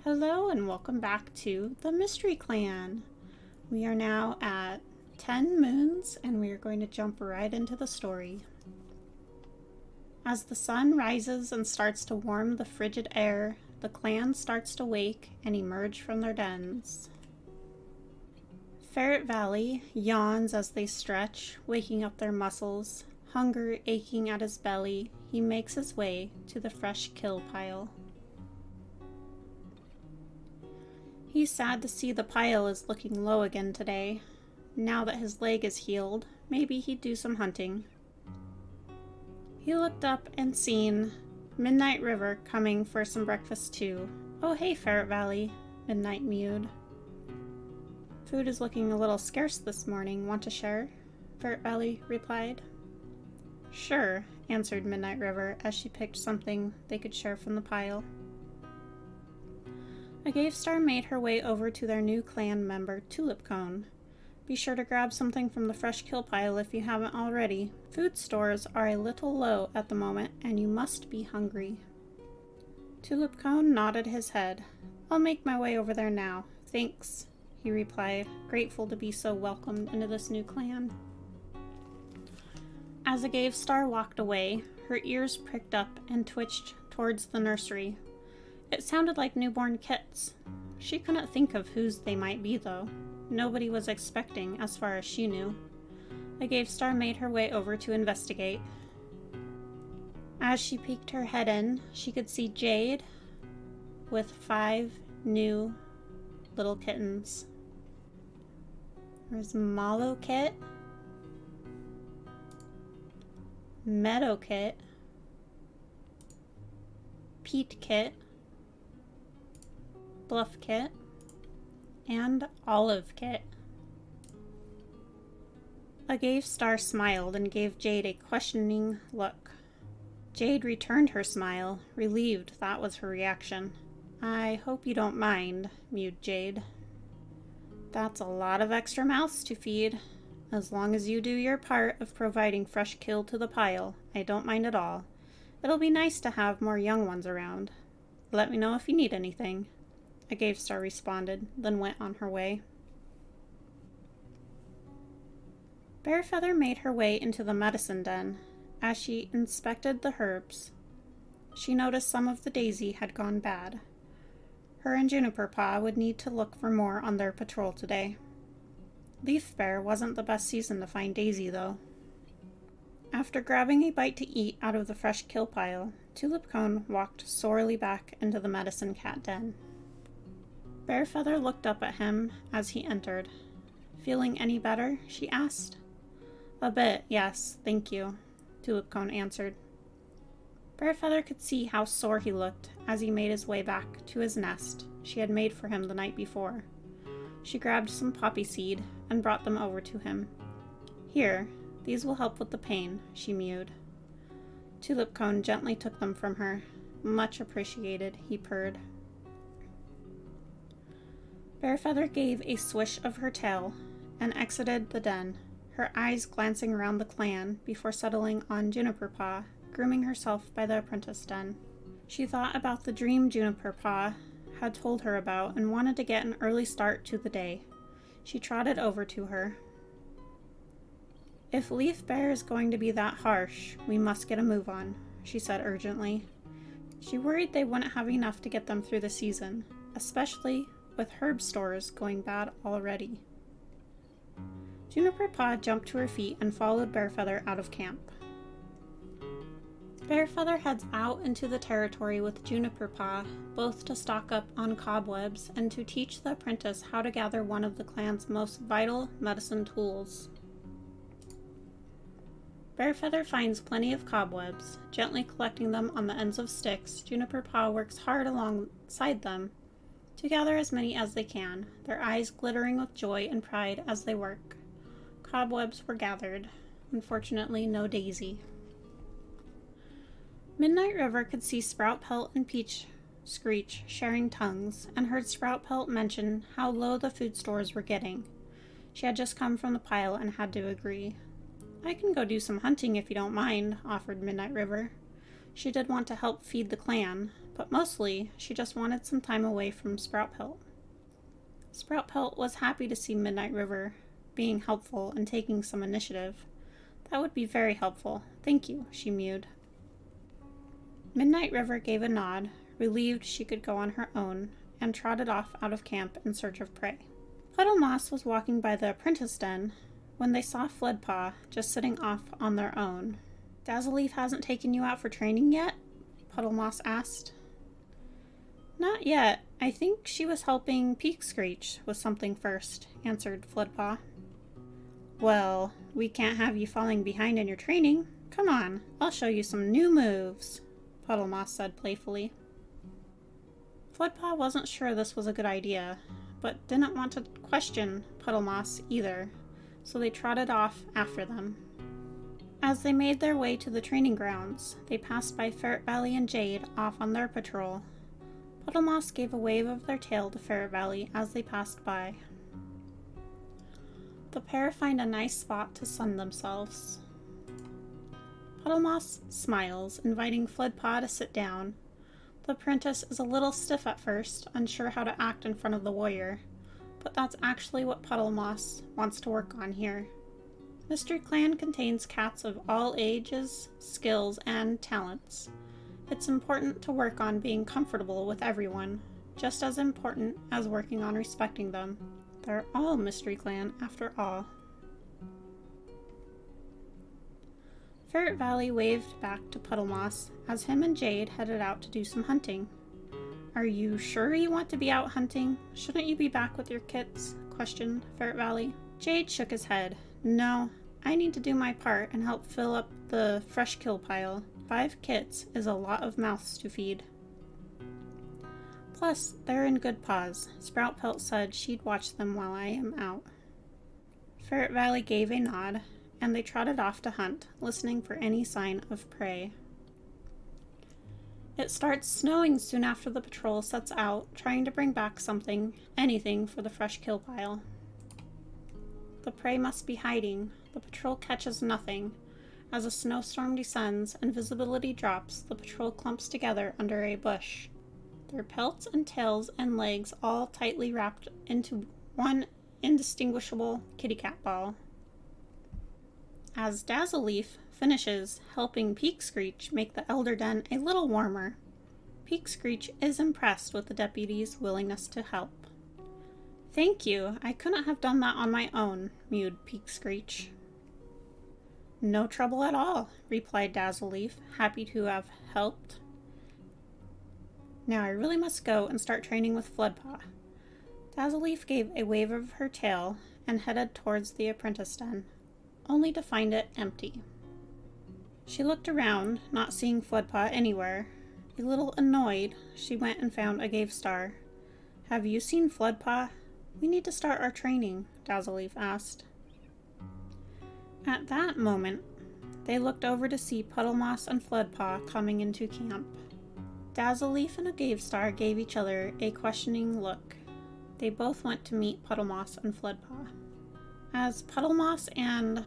Hello and welcome back to the Mystery Clan. We are now at 10 moons and we are going to jump right into the story. As the sun rises and starts to warm the frigid air, the clan starts to wake and emerge from their dens. Ferret Valley yawns as they stretch, waking up their muscles. Hunger aching at his belly, he makes his way to the fresh kill pile. He's sad to see the pile is looking low again today. Now that his leg is healed, maybe he'd do some hunting. He looked up and seen Midnight River coming for some breakfast too. Oh hey, Ferret Valley, Midnight mewed. Food is looking a little scarce this morning. Want to share? Ferret Valley replied. Sure, answered Midnight River as she picked something they could share from the pile. A Gave Star made her way over to their new clan member, Tulip Cone. Be sure to grab something from the fresh kill pile if you haven't already. Food stores are a little low at the moment, and you must be hungry. Tulip Cone nodded his head. I'll make my way over there now. Thanks, he replied, grateful to be so welcomed into this new clan. As a Gave Star walked away, her ears pricked up and twitched towards the nursery. It sounded like newborn kits. She couldn't think of whose they might be, though. Nobody was expecting, as far as she knew. A Gave Star made her way over to investigate. As she peeked her head in, she could see Jade with 5 new little kittens. There's Mallow Kit, Meadow Kit, Pete Kit, Bluff Kit, and Olive Kit. A Gave Star smiled and gave Jade a questioning look. Jade returned her smile, relieved that was her reaction. I hope you don't mind, mewed Jade. That's a lot of extra mouths to feed. As long as you do your part of providing fresh kill to the pile, I don't mind at all. It'll be nice to have more young ones around. Let me know if you need anything. A Gave Star responded, then went on her way. Bearfeather made her way into the medicine den. As she inspected the herbs, she noticed some of the daisy had gone bad. Her and Juniper Paw would need to look for more on their patrol today. Leaf Bear wasn't the best season to find daisy, though. After grabbing a bite to eat out of the fresh kill pile, Tulip Cone walked sorely back into the medicine cat den. Bearfeather looked up at him as he entered. Feeling any better? She asked. A bit, yes, thank you, Tulip Cone answered. Bearfeather could see how sore he looked as he made his way back to his nest she had made for him the night before. She grabbed some poppy seed and brought them over to him. Here, these will help with the pain, she mewed. Tulip Cone gently took them from her. Much appreciated, he purred. Bearfeather gave a swish of her tail and exited the den, her eyes glancing around the clan before settling on Juniper Paw, grooming herself by the apprentice den. She thought about the dream Juniper Paw had told her about and wanted to get an early start to the day. She trotted over to her. If Leaf Bear is going to be that harsh, we must get a move on, she said urgently. She worried they wouldn't have enough to get them through the season, especially with herb stores going bad already. Juniper Paw jumped to her feet and followed Bearfeather out of camp. Bearfeather heads out into the territory with Juniper Paw, both to stock up on cobwebs and to teach the apprentice how to gather one of the clan's most vital medicine tools. Bearfeather finds plenty of cobwebs. Gently collecting them on the ends of sticks, Juniper Paw works hard alongside them to gather as many as they can, their eyes glittering with joy and pride as they work. Cobwebs were gathered. Unfortunately, no daisy. Midnight River could see Sprout Pelt and Peach Screech sharing tongues, and heard Sprout Pelt mention how low the food stores were getting. She had just come from the pile and had to agree. I can go do some hunting if you don't mind, offered Midnight River. She did want to help feed the clan, but mostly she just wanted some time away from Sproutpelt. Sproutpelt was happy to see Midnight River being helpful and taking some initiative. That would be very helpful. Thank you, she mewed. Midnight River gave a nod, relieved she could go on her own, and trotted off out of camp in search of prey. Puddle Moss was walking by the apprentice den when they saw Floodpaw just sitting off on their own. Dazzleaf hasn't taken you out for training yet? Puddle Moss asked. Not yet. I think she was helping Peak Screech with something first, answered Floodpaw. Well, we can't have you falling behind in your training. Come on, I'll show you some new moves, Puddle Moss said playfully. Floodpaw wasn't sure this was a good idea, but didn't want to question Puddle Moss either, so they trotted off after them. As they made their way to the training grounds, they passed by Ferret Valley and Jade off on their patrol. Puddle Moss gave a wave of their tail to Ferret Valley as they passed by. The pair find a nice spot to sun themselves. Puddle Moss smiles, inviting Floodpaw to sit down. The apprentice is a little stiff at first, unsure how to act in front of the warrior, but that's actually what Puddle Moss wants to work on here. Mystery Clan contains cats of all ages, skills, and talents. It's important to work on being comfortable with everyone, just as important as working on respecting them. They're all Mystery Clan, after all. Ferret Valley waved back to Puddle Moss as him and Jade headed out to do some hunting. Are you sure you want to be out hunting? Shouldn't you be back with your kits? Questioned Ferret Valley. Jade shook his head. No, I need to do my part and help fill up the fresh kill pile. 5 kits is a lot of mouths to feed. Plus, they're in good paws. Sproutpelt said she'd watch them while I am out. Ferret Valley gave a nod, and they trotted off to hunt, listening for any sign of prey. It starts snowing soon after the patrol sets out, trying to bring back something, anything, for the fresh kill pile. The prey must be hiding. The patrol catches nothing. As a snowstorm descends and visibility drops, the patrol clumps together under a bush. Their pelts and tails and legs all tightly wrapped into one indistinguishable kitty cat ball. As Dazzleaf finishes helping Peak Screech make the Elder Den a little warmer, Peak Screech is impressed with the deputy's willingness to help. Thank you, I couldn't have done that on my own, mewed Peak Screech. No trouble at all, replied Dazzleaf, happy to have helped. Now I really must go and start training with Floodpaw. Dazzleaf gave a wave of her tail and headed towards the apprentice den, only to find it empty. She looked around, not seeing Floodpaw anywhere. A little annoyed, she went and found Agavestar. Have you seen Floodpaw? We need to start our training, Dazzleaf asked. At that moment, they looked over to see Puddle Moss and Floodpaw coming into camp. Dazzleaf and Agavestar gave each other a questioning look. They both went to meet Puddle Moss and Floodpaw. As Puddle Moss and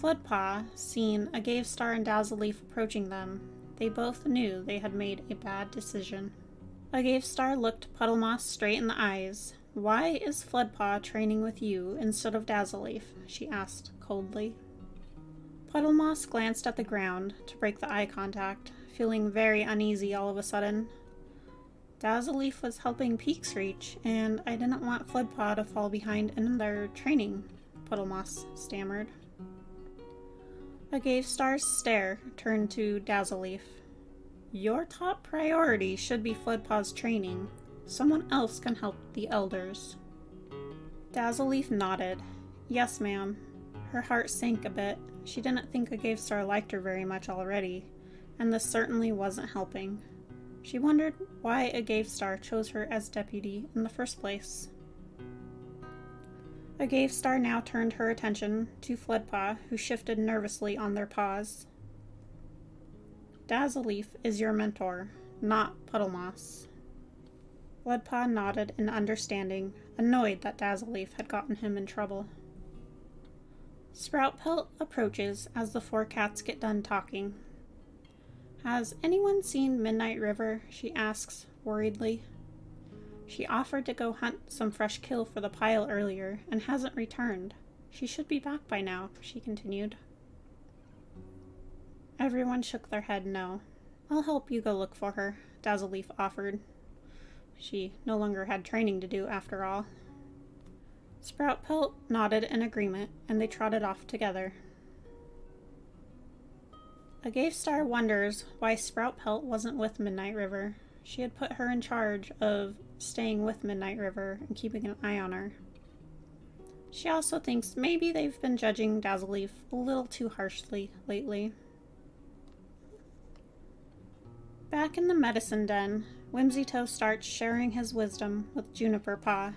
Floodpaw seen Agavestar and Dazzleaf approaching them, they both knew they had made a bad decision. Agavestar looked Puddle Moss straight in the eyes. Why is Floodpaw training with you instead of Dazzleaf? She asked coldly. Puddle Moss glanced at the ground to break the eye contact, feeling very uneasy all of a sudden. Dazzleaf was helping Peak Screech, and I didn't want Floodpaw to fall behind in their training, Puddle Moss stammered. Agavestar's stare turned to Dazzleaf. Your top priority should be Floodpaw's training. Someone else can help the elders. Dazzleaf nodded. Yes, ma'am. Her heart sank a bit. She didn't think Agavestar liked her very much already, and this certainly wasn't helping. She wondered why Agavestar chose her as deputy in the first place. Agavestar now turned her attention to Floodpaw, who shifted nervously on their paws. Dazzleaf is your mentor, not Puddle Moss. Floodpaw nodded in understanding, annoyed that Dazzleaf had gotten him in trouble. Sproutpelt approaches as the 4 cats get done talking. Has anyone seen Midnight River? She asks, worriedly. She offered to go hunt some fresh kill for the pile earlier and hasn't returned. She should be back by now, she continued. Everyone shook their head no. I'll help you go look for her, Dazzleleaf offered. She no longer had training to do, after all. Sproutpelt nodded in agreement, and they trotted off together. Agathstar wonders why Sproutpelt wasn't with Midnight River. She had put her in charge of staying with Midnight River and keeping an eye on her. She also thinks maybe they've been judging Dazzleleaf a little too harshly lately. Back in the medicine den, Whimsytoe starts sharing his wisdom with Juniper Paw.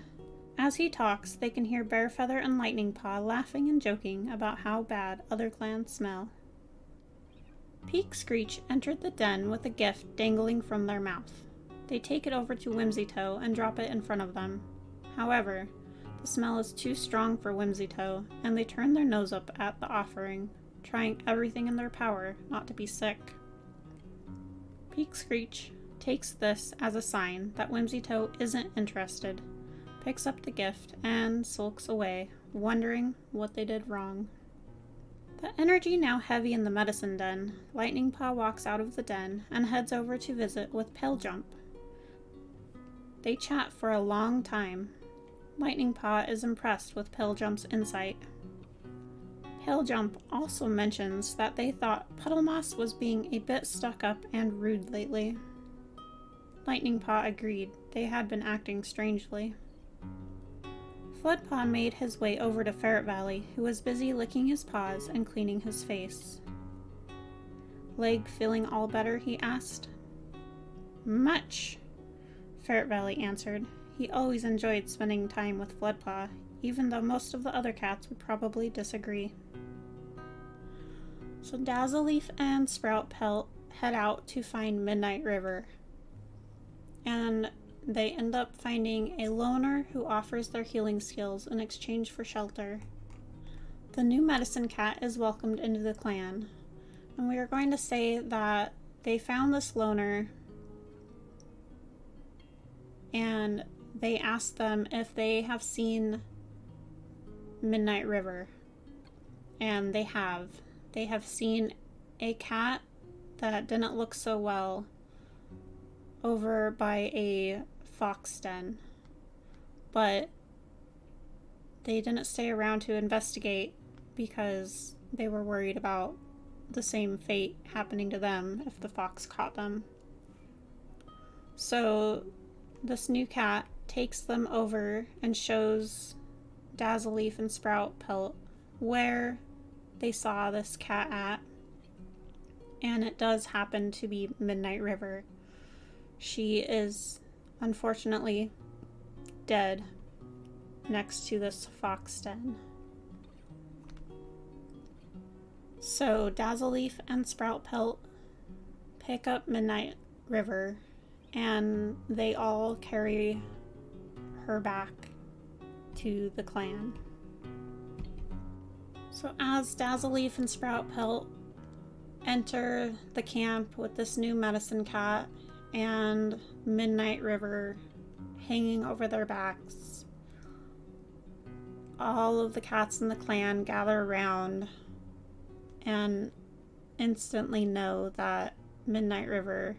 As he talks, they can hear Bearfeather and Lightning Paw laughing and joking about how bad other clans smell. Peak Screech entered the den with a gift dangling from their mouth. They take it over to Whimsytoe and drop it in front of them. However, the smell is too strong for Whimsytoe, and they turn their nose up at the offering, trying everything in their power not to be sick. Peak Screech takes this as a sign that Whimsytoe isn't interested, picks up the gift, and sulks away, wondering what they did wrong. The energy now heavy in the medicine den, Lightning Paw walks out of the den and heads over to visit with Palejump. They chat for a long time. Lightning Paw is impressed with Palejump's insight. Palejump also mentions that they thought Puddlemoss was being a bit stuck up and rude lately. Lightning Paw agreed they had been acting strangely. Floodpaw made his way over to Ferret Valley, who was busy licking his paws and cleaning his face. Leg feeling all better, he asked. Much, Ferret Valley answered. He always enjoyed spending time with Floodpaw, even though most of the other cats would probably disagree. So Dazzleleaf and Sproutpelt head out to find Midnight River, and they end up finding a loner who offers their healing skills in exchange for shelter. The new medicine cat is welcomed into the clan, and we are going to say that they found this loner and they asked them if they have seen Midnight River, and they have. They have seen a cat that didn't look so well over by a fox den, but they didn't stay around to investigate because they were worried about the same fate happening to them if the fox caught them. So this new cat takes them over and shows Dazzleleaf and Sproutpelt where they saw this cat at, and it does happen to be Midnight River. She is unfortunately dead next to this fox den. So Dazzleleaf and Sproutpelt pick up Midnight River, and they all carry her back to the clan. So as Dazzleleaf and Sproutpelt enter the camp with this new medicine cat and Midnight River hanging over their backs, all of the cats in the clan gather around and instantly know that Midnight River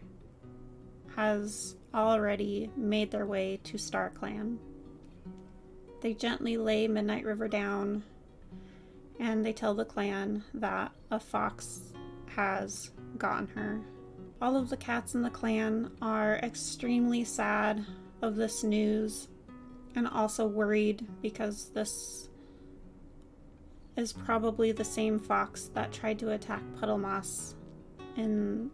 has already made their way to StarClan. They gently lay Midnight River down, and they tell the clan that a fox has gotten her. All of the cats in the clan are extremely sad of this news and also worried because this is probably the same fox that tried to attack Puddlemoss in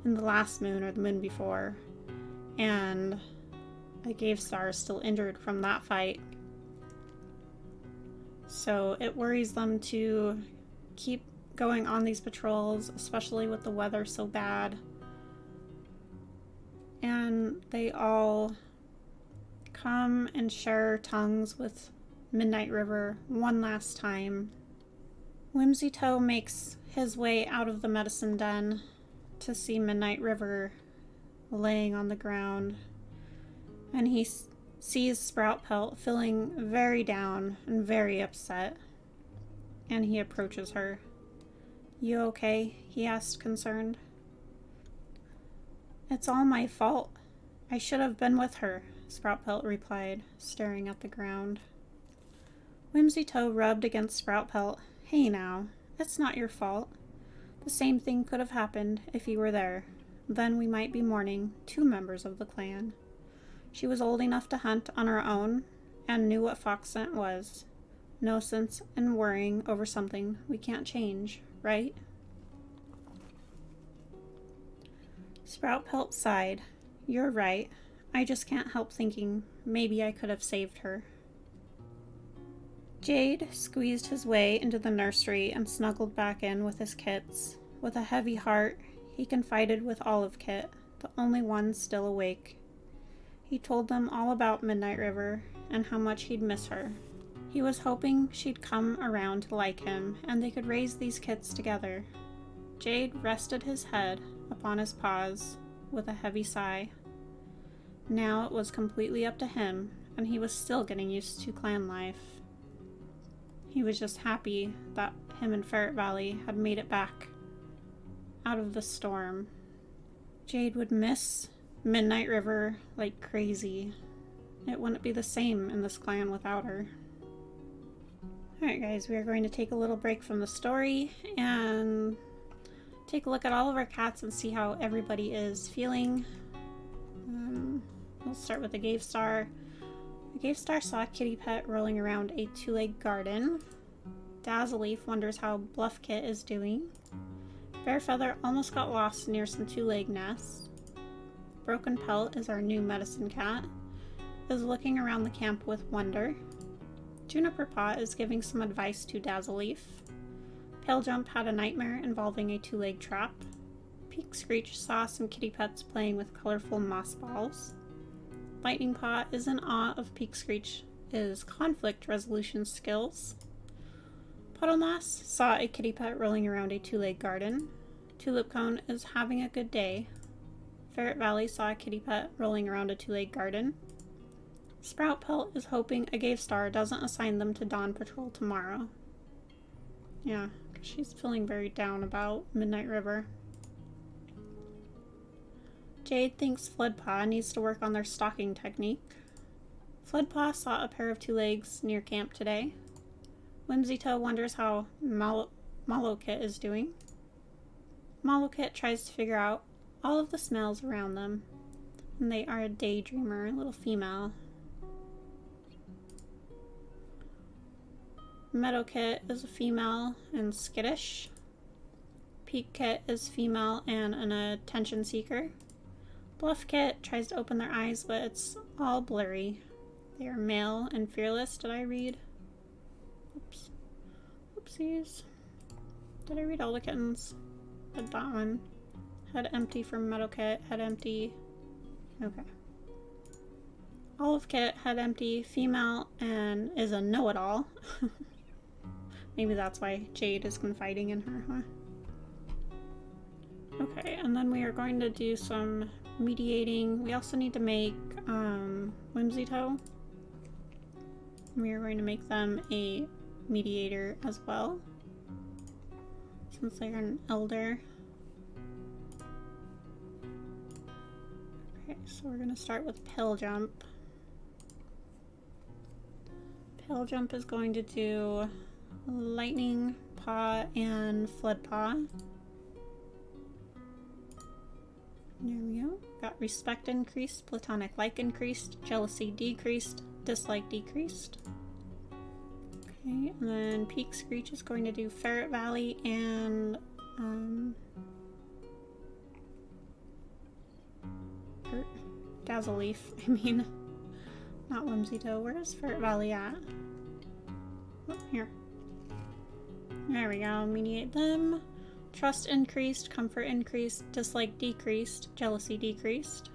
the last moon or the moon before, and Agathstar is still injured from that fight. So it worries them to keep going on these patrols, especially with the weather so bad. And they all come and share tongues with Midnight River one last time. Whimsytoe makes his way out of the medicine den to see Midnight River laying on the ground, and he sees Sprout Pelt feeling very down and very upset, and he approaches her. "You okay?" he asked, concerned. "It's all my fault. I should have been with her," Sprout Pelt replied, staring at the ground. Whimsytoe rubbed against Sprout Pelt. "Hey now, it's not your fault. The same thing could have happened if you were there. Then we might be mourning 2 members of the clan. She was old enough to hunt on her own and knew what fox scent was. No sense in worrying over something we can't change, right?" Sprout Pelt sighed. "You're right. I just can't help thinking maybe I could have saved her." Jade squeezed his way into the nursery and snuggled back in with his kits. With a heavy heart, he confided with Olive Kit, the only one still awake. He told them all about Midnight River and how much he'd miss her. He was hoping she'd come around to like him and they could raise these kits together. Jade rested his head upon his paws with a heavy sigh. Now it was completely up to him, and he was still getting used to clan life. He was just happy that him and Ferret Valley had made it back out of the storm. Jade would miss Midnight River like crazy. It wouldn't be the same in this clan without her. Alright guys, we are going to take a little break from the story and take a look at all of our cats and see how everybody is feeling. We'll start with the Gave Star. The Gave Star saw Kitty Pet rolling around a 2-leg garden. Dazzleaf wonders how Bluff Kit is doing. Bearfeather almost got lost near some 2-leg nests. Broken Pelt is our new medicine cat, is looking around the camp with wonder. Juniper Paw is giving some advice to Dazzleaf. Pale Jump had a nightmare involving a 2-leg trap. Peak Screech saw some kitty pets playing with colorful moss balls. Lightning Paw is in awe of Peak Screech's conflict resolution skills. Puddle Moss saw a kitty pet rolling around a 2-leg garden. Tulip Cone is having a good day. Ferret Valley saw a kitty pet rolling around a 2-leg garden. Sprout Pelt is hoping a Gave Star doesn't assign them to Dawn Patrol tomorrow. Yeah, because she's feeling very down about Midnight River. Jade thinks Floodpaw needs to work on their stalking technique. Floodpaw saw a pair of 2-legs near camp today. Whimsytoe wonders how Malokit is doing. Malokit tries to figure out all of the smells around them, and they are a daydreamer, a little female. Meadowkit is a female and skittish. Peak Kit is female and an attention seeker. Bluff Kit tries to open their eyes, but it's all blurry. They are male and fearless, did I read? Oops. Oopsies. Did I read all the kittens? Read that one. Head empty for Meadowkit, head empty. Okay. Olive Kit, head empty, female, and is a know-it-all. Maybe that's why Jade is confiding in her, huh? Okay, and then we are going to do some mediating. We also need to make Whimsytoe. We are going to make them a mediator as well, since they are an elder. Okay, so we're going to start with Pale Jump. Pale Jump is going to do Lightning Paw and Flood Paw. There we go. Got respect increased, platonic like increased, jealousy decreased, dislike decreased. Okay, and then Peak Screech is going to do Ferret Valley and Dazzleaf. I mean, not Whimsytoe. Where is Ferret Valley at? Oh, here. There we go. Mediate them. Trust increased, comfort increased, dislike decreased, jealousy decreased.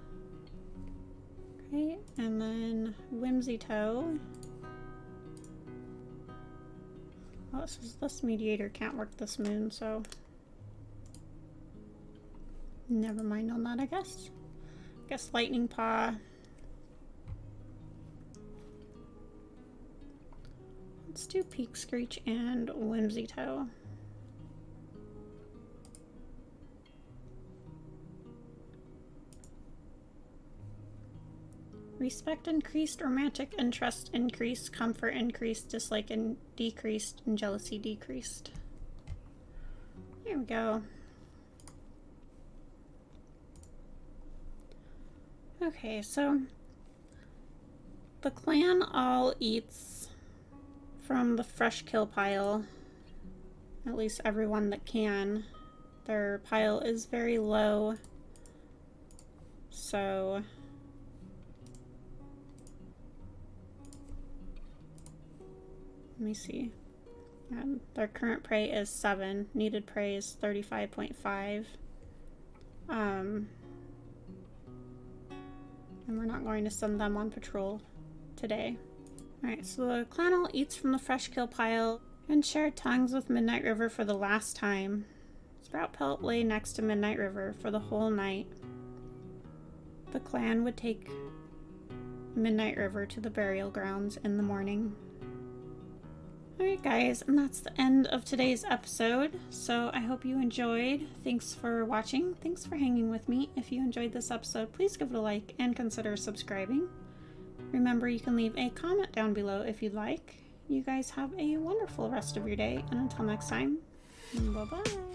Okay, and then Whimsytoe. Oh, it says this mediator can't work this moon, so never mind on that, I guess. Guess Lightning Paw. Let's do Peak Screech and Whimsy Toe. Respect increased, romantic interest increased, comfort increased, dislike and decreased, and jealousy decreased. There we go. Okay, so the clan all eats from the fresh kill pile, at least everyone that can. Their pile is very low, so let me see. Their current prey is 7. Needed prey is 35.5. And we're not going to send them on patrol today. Alright, so the clan all eats from the fresh kill pile and shared tongues with Midnight River for the last time. Sprout Pelt lay next to Midnight River for the whole night. The clan would take Midnight River to the burial grounds in the morning. Alright guys, and that's the end of today's episode, so I hope you enjoyed. Thanks for watching, thanks for hanging with me. If you enjoyed this episode, please give it a like and consider subscribing. Remember, you can leave a comment down below if you'd like. You guys have a wonderful rest of your day, and until next time, bye-bye.